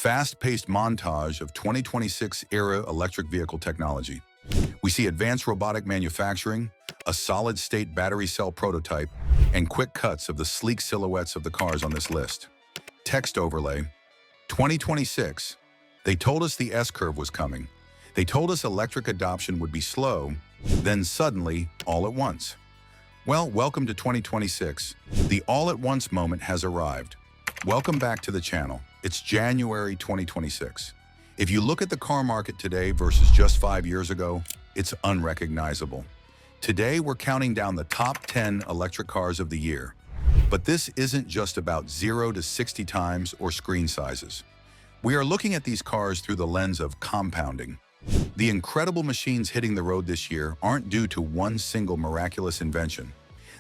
Fast-paced montage of 2026-era electric vehicle technology. We see advanced robotic manufacturing, a solid-state battery cell prototype, and quick cuts of the sleek silhouettes of the cars on this list. Text overlay. 2026. They told us the S-curve was coming. They told us electric adoption would be slow, then suddenly, all at once. Well, welcome to 2026. The all-at-once moment has arrived. Welcome back to the channel. It's January 2026. If you look at the car market today versus just 5 years ago, it's unrecognizable. Today, we're counting down the top 10 electric cars of the year. But this isn't just about 0 to 60 times or screen sizes. We are looking at these cars through the lens of compounding. The incredible machines hitting the road this year aren't due to one single miraculous invention.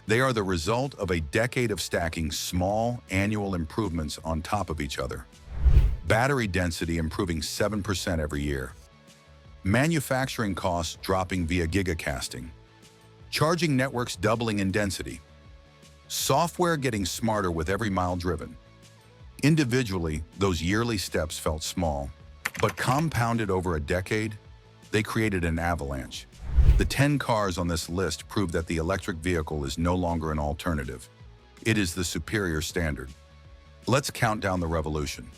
They are the result of a decade of stacking small annual improvements on top of each other. Battery density improving 7% every year. Manufacturing costs dropping via gigacasting. Charging networks doubling in density. Software getting smarter with every mile driven. Individually, those yearly steps felt small, but compounded over a decade, they created an avalanche. The 10 cars on this list prove that the electric vehicle is no longer an alternative. It is the superior standard. Let's count down the revolution.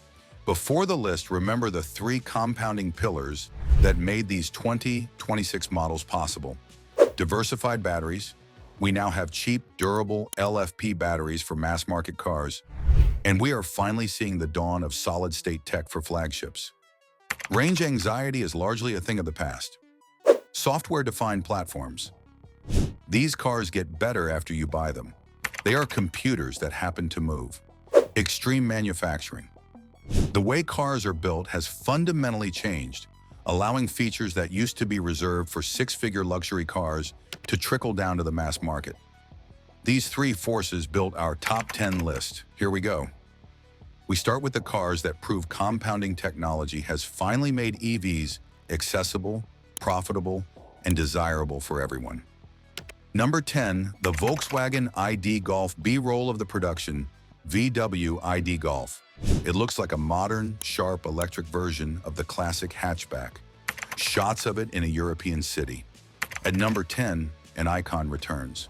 Before the list, remember the 3 compounding pillars that made these 2026 models possible. Diversified batteries. We now have cheap, durable LFP batteries for mass-market cars, and we are finally seeing the dawn of solid-state tech for flagships. Range anxiety is largely a thing of the past. Software-defined platforms. These cars get better after you buy them. They are computers that happen to move. Extreme manufacturing. The way cars are built has fundamentally changed, allowing features that used to be reserved for 6-figure luxury cars to trickle down to the mass market. These 3 forces built our top 10 list. Here we go. We start with the cars that prove compounding technology has finally made EVs accessible, profitable, and desirable for everyone. Number 10, the Volkswagen ID Golf B-roll of the production, VW ID Golf. It looks like a modern, sharp electric version of the classic hatchback. Shots of it in a European city. At number 10, an icon returns.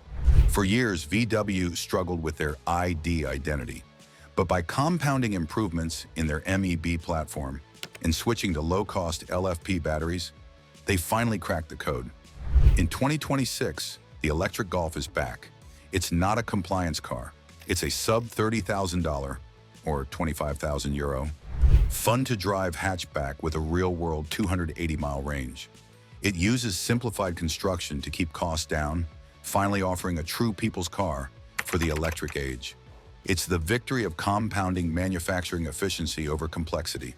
For years, VW struggled with their ID identity. But by compounding improvements in their MEB platform and switching to low-cost LFP batteries, they finally cracked the code. In 2026, the electric Golf is back. It's not a compliance car. It's a sub-$30,000 or 25,000 euro, fun-to-drive hatchback with a real-world 280-mile range. It uses simplified construction to keep costs down, finally offering a true people's car for the electric age. It's the victory of compounding manufacturing efficiency over complexity.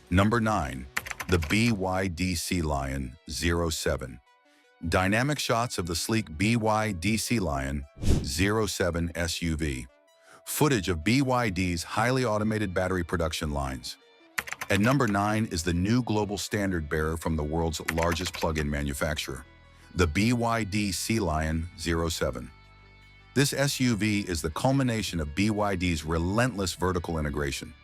Number 9, the BYD Sea Lion 07. Dynamic shots of the sleek BYD Sea Lion 07 SUV. Footage of BYD's highly automated battery production lines. At number 9 is the new global standard bearer from the world's largest plug-in manufacturer, the BYD Sea Lion 07. This SUV is the culmination of BYD's relentless vertical integration,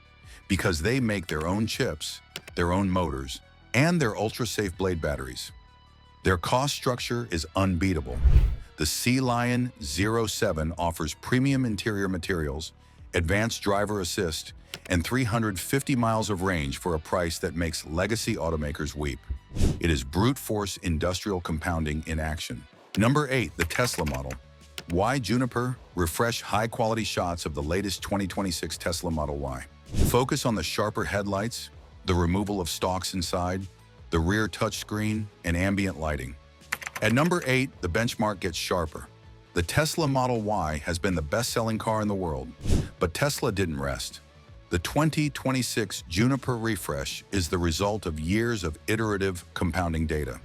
because they make their own chips, their own motors, and their ultra-safe blade batteries. Their cost structure is unbeatable. The Sea Lion 07 offers premium interior materials, advanced driver assist, and 350 miles of range for a price that makes legacy automakers weep. It is brute force industrial compounding in action. Number 8, the Tesla model. Y Juniper, refresh high-quality shots of the latest 2026 Tesla Model Y. Focus on the sharper headlights, the removal of stalks inside, the rear touchscreen, and ambient lighting. At number 8, the benchmark gets sharper. The Tesla Model Y has been the best-selling car in the world, but Tesla didn't rest. The 2026 Juniper refresh is the result of years of iterative compounding data.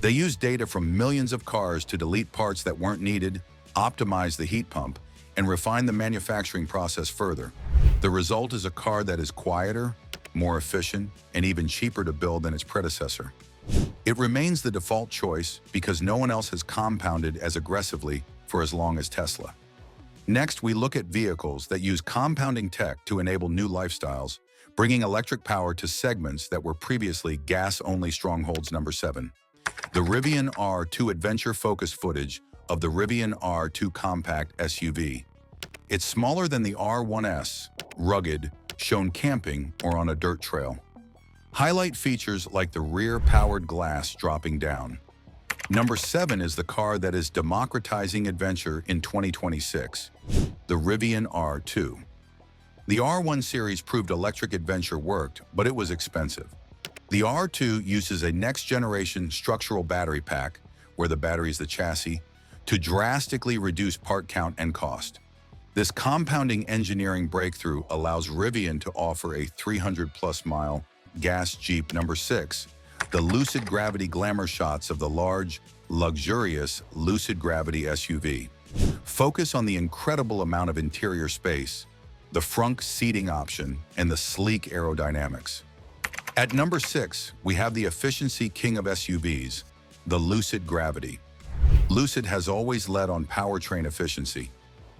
They used data from millions of cars to delete parts that weren't needed, optimize the heat pump, and refine the manufacturing process further. The result is a car that is quieter, more efficient, and even cheaper to build than its predecessor. It remains the default choice because no one else has compounded as aggressively for as long as Tesla. Next, we look at vehicles that use compounding tech to enable new lifestyles, bringing electric power to segments that were previously gas-only strongholds. Number 7. The Rivian R2 adventure-focused footage of the Rivian R2 compact SUV. It's smaller than the R1S, rugged, shown camping or on a dirt trail. Highlight features like the rear-powered glass dropping down. Number 7 is the car that is democratizing adventure in 2026, the Rivian R2. The R1 series proved electric adventure worked, but it was expensive. The R2 uses a next-generation structural battery pack, where the battery is the chassis, to drastically reduce part count and cost. This compounding engineering breakthrough allows Rivian to offer a 300-plus mile gas Jeep. Number 6, the Lucid Gravity glamour shots of the large, luxurious Lucid Gravity SUV. Focus on the incredible amount of interior space, the front seating option, and the sleek aerodynamics. At number 6, we have the efficiency king of SUVs, the Lucid Gravity. Lucid has always led on powertrain efficiency.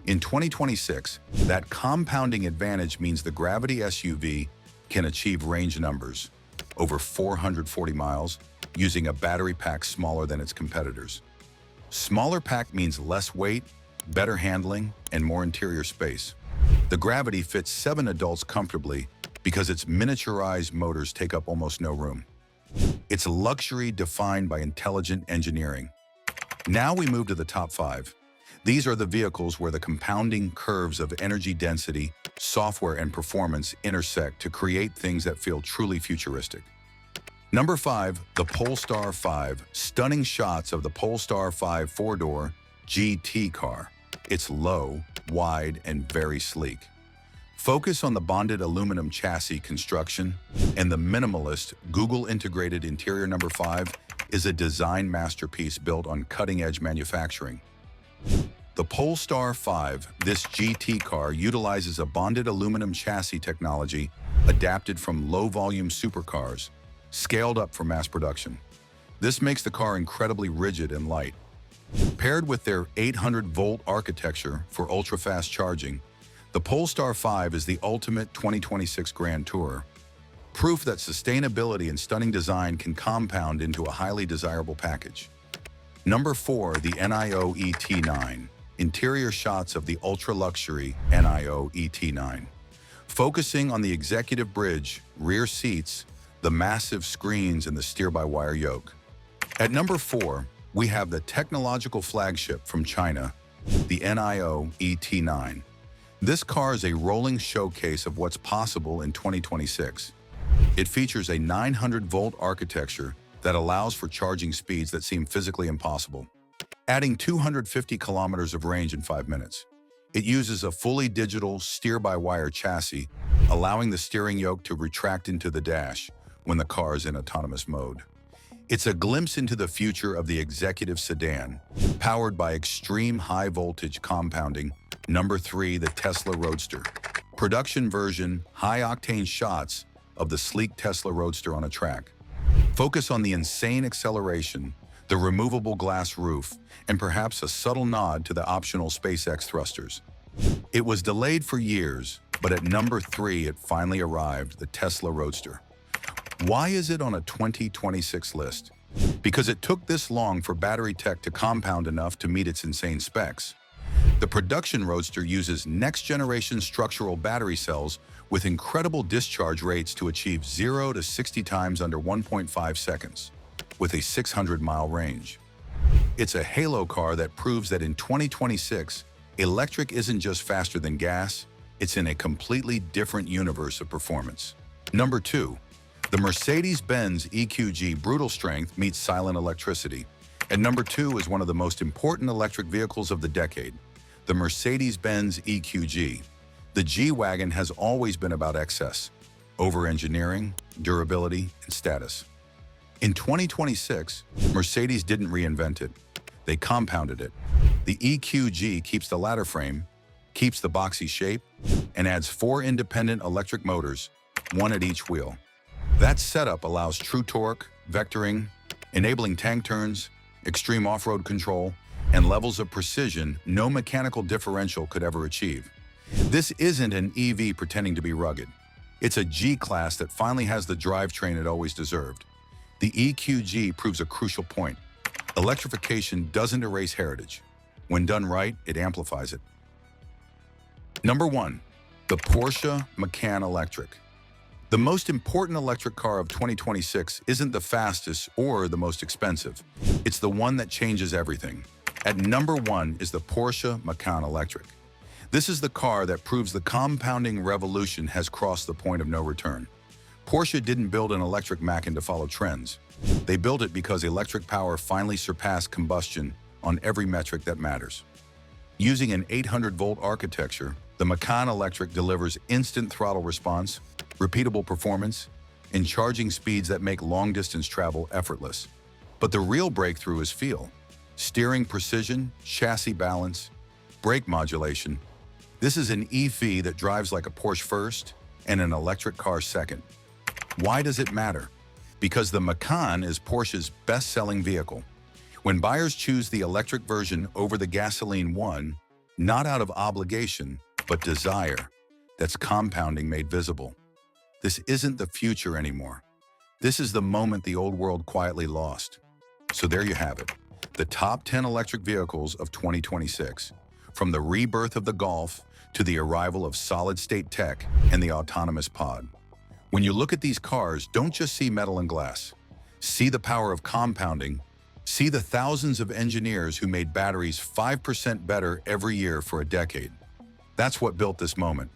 In 2026, that compounding advantage means the Gravity SUV can achieve range numbers over 440 miles using a battery pack smaller than its competitors. Smaller pack means less weight, better handling, and more interior space. The Gravity fits 7 adults comfortably because its miniaturized motors take up almost no room. It's luxury defined by intelligent engineering. Now we move to the top 5. These are the vehicles where the compounding curves of energy density, software, and performance intersect to create things that feel truly futuristic. Number 5, the Polestar 5. Stunning shots of the Polestar 5 4-door GT car. It's low, wide, and very sleek. Focus on the bonded aluminum chassis construction and the minimalist Google-integrated interior. Number 5 is a design masterpiece built on cutting-edge manufacturing. The Polestar 5, this GT car, utilizes a bonded aluminum chassis technology adapted from low-volume supercars, scaled up for mass production. This makes the car incredibly rigid and light. Paired with their 800-volt architecture for ultra-fast charging, the Polestar 5 is the ultimate 2026 Grand Tourer, proof that sustainability and stunning design can compound into a highly desirable package. Number 4, the NIO ET9. Interior shots of the ultra-luxury NIO ET9. Focusing on the executive bridge, rear seats, the massive screens, and the steer-by-wire yoke. At number 4, we have the technological flagship from China, the NIO ET9. This car is a rolling showcase of what's possible in 2026. It features a 900-volt architecture that allows for charging speeds that seem physically impossible, adding 250 kilometers of range in 5 minutes. It uses a fully digital steer-by-wire chassis, allowing the steering yoke to retract into the dash when the car is in autonomous mode. It's a glimpse into the future of the executive sedan, powered by extreme high-voltage compounding. Number 3, the Tesla Roadster. Production version, high-octane shots of the sleek Tesla Roadster on a track. Focus on the insane acceleration, the removable glass roof, and perhaps a subtle nod to the optional SpaceX thrusters. It was delayed for years, but at number 3 it finally arrived, the Tesla Roadster. Why is it on a 2026 list? Because it took this long for battery tech to compound enough to meet its insane specs. The production Roadster uses next-generation structural battery cells with incredible discharge rates to achieve 0 to 60 times under 1.5 seconds, with a 600-mile range. It's a halo car that proves that in 2026, electric isn't just faster than gas, it's in a completely different universe of performance. Number 2, the Mercedes-Benz EQG. Brutal strength meets silent electricity. And number 2 is one of the most important electric vehicles of the decade, the Mercedes-Benz EQG. The G-Wagon has always been about excess, over-engineering, durability, and status. In 2026, Mercedes didn't reinvent it. They compounded it. The EQG keeps the ladder frame, keeps the boxy shape, and adds 4 independent electric motors, 1 at each wheel. That setup allows true torque, vectoring, enabling tank turns, extreme off-road control, and levels of precision no mechanical differential could ever achieve. This isn't an EV pretending to be rugged. It's a G-Class that finally has the drivetrain it always deserved. The EQG proves a crucial point. Electrification doesn't erase heritage. When done right, it amplifies it. Number 1. The Porsche Macan Electric. The most important electric car of 2026 isn't the fastest or the most expensive. It's the one that changes everything. At number 1 is the Porsche Macan Electric. This is the car that proves the compounding revolution has crossed the point of no return. Porsche didn't build an electric Macan to follow trends. They built it because electric power finally surpassed combustion on every metric that matters. Using an 800-volt architecture, the Macan Electric delivers instant throttle response, repeatable performance, and charging speeds that make long-distance travel effortless. But the real breakthrough is feel. Steering precision, chassis balance, brake modulation. This is an EV that drives like a Porsche first and an electric car second. Why does it matter? Because the Macan is Porsche's best-selling vehicle. When buyers choose the electric version over the gasoline one, not out of obligation, but desire, that's compounding made visible. This isn't the future anymore. This is the moment the old world quietly lost. So there you have it, the top 10 electric vehicles of 2026. From the rebirth of the Golf to the arrival of solid-state tech and the autonomous pod. When you look at these cars, don't just see metal and glass. See the power of compounding. See the thousands of engineers who made batteries 5% better every year for a decade. That's what built this moment.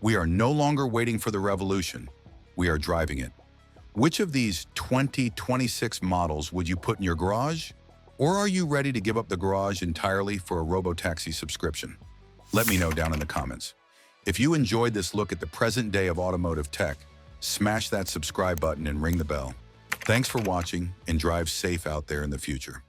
We are no longer waiting for the revolution. We are driving it. Which of these 2026 models would you put in your garage? Or are you ready to give up the garage entirely for a robotaxi subscription? Let me know down in the comments. If you enjoyed this look at the present day of automotive tech, smash that subscribe button and ring the bell. Thanks for watching, and drive safe out there in the future.